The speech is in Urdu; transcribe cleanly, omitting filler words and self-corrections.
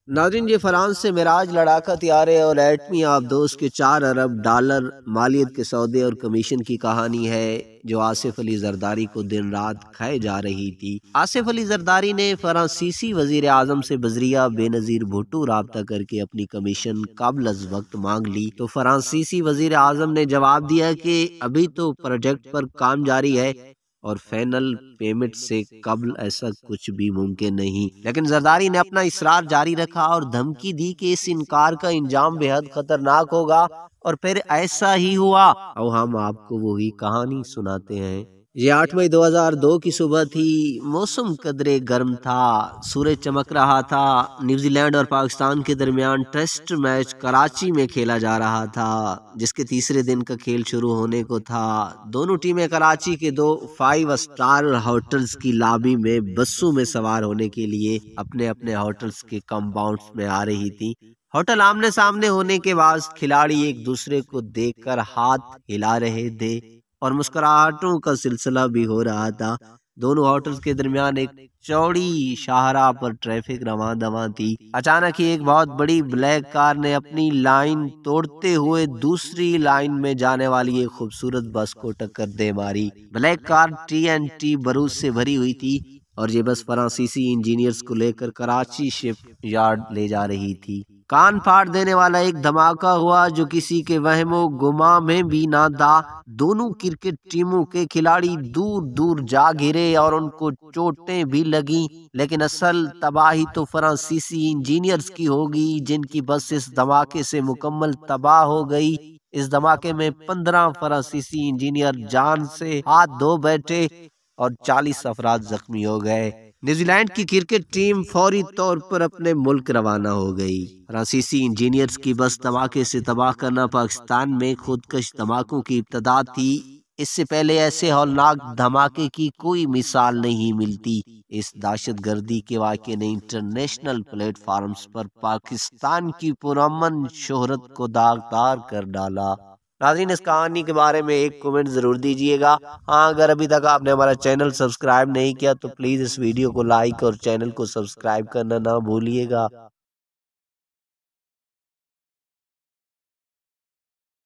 ناظرین، یہ فرانس سے معراج لڑاکا طیارے اور ایٹمی آبدوز کے 4 ارب ڈالر مالیت کے سودے اور کمیشن کی کہانی ہے جو آصف علی زرداری کو دن رات کھائے جا رہی تھی۔ آصف علی زرداری نے فرانسیسی وزیر اعظم سے بذریعہ بے نظیر بھٹو رابطہ کر کے اپنی کمیشن قبل از وقت مانگ لی تو فرانسیسی وزیر اعظم نے جواب دیا کہ ابھی تو پروجیکٹ پر کام جاری ہے اور فائنل پیمنٹ سے قبل ایسا کچھ بھی ممکن نہیں، لیکن زرداری نے اپنا اصرار جاری رکھا اور دھمکی دی کہ اس انکار کا انجام بے حد خطرناک ہوگا، اور پھر ایسا ہی ہوا۔ اب ہم آپ کو وہی کہانی سناتے ہیں۔ یہ 8 مئی 2002 کی صبح تھی، موسم قدرے گرم تھا، سورج چمک رہا تھا۔ نیوزی لینڈ اور پاکستان کے درمیان ٹیسٹ میچ کراچی میں کھیلا جا رہا تھا، جس کے تیسرے دن کا کھیل شروع ہونے کو تھا۔ دونوں ٹیمیں کراچی کے 2 5 اسٹار ہوٹلز کی لابی میں بسوں میں سوار ہونے کے لیے اپنے اپنے ہوٹلز کے کمپاؤنڈز میں آ رہی تھی۔ ہوٹل آمنے سامنے ہونے کے بعد کھلاڑی ایک دوسرے کو دیکھ کر ہاتھ ہلا رہے تھے اور مسکراہٹوں کا سلسلہ بھی ہو رہا تھا۔ دونوں ہوٹلز کے درمیان ایک چوڑی شاہراہ پر ٹریفک رواں دواں تھی۔ اچانک ہی ایک بہت بڑی بلیک کار نے اپنی لائن توڑتے ہوئے دوسری لائن میں جانے والی ایک خوبصورت بس کو ٹکر دے ماری۔ بلیک کار TNT بارود سے بھری ہوئی تھی اور یہ بس فرانسیسی انجینئرز کو لے کر کراچی شپ یارڈ لے جا رہی تھی۔ کان پھاڑ دینے والا ایک دھماکہ ہوا جو کسی کے وہم و گمان میں بھی نہ تھا۔ دونوں کرکٹ ٹیموں کے کھلاڑی دور دور جا گرے اور ان کو چوٹیں بھی لگیں، لیکن اصل تباہی تو فرانسیسی انجینئرز کی ہوگی جن کی بس اس دھماکے سے مکمل تباہ ہو گئی۔ اس دھماکے میں 15 فرانسیسی انجینئر جان سے ہاتھ دھو بیٹھے اور 40 افراد زخمی ہو گئے۔ نیوزی لینڈ کی کرکٹ ٹیم فوری طور پر اپنے ملک روانہ ہو گئی۔ فرانسیسی انجینئرز کی بس دھماکے سے تباہ کرنا پاکستان میں خودکش دھماکوں کی ابتدا تھی۔ اس سے پہلے ایسے ہولناک دھماکے کی کوئی مثال نہیں ملتی۔ اس دہشت گردی کے واقعے نے انٹرنیشنل پلیٹ فارمز پر پاکستان کی پرامن شہرت کو داغدار کر ڈالا۔ ناظرین، اس کہانی کے بارے میں ایک کومنٹ ضرور دیجیے گا۔ ہاں، اگر ابھی تک آپ نے ہمارا چینل سبسکرائب نہیں کیا تو پلیز اس ویڈیو کو لائک اور چینل کو سبسکرائب کرنا نہ بھولیے گا۔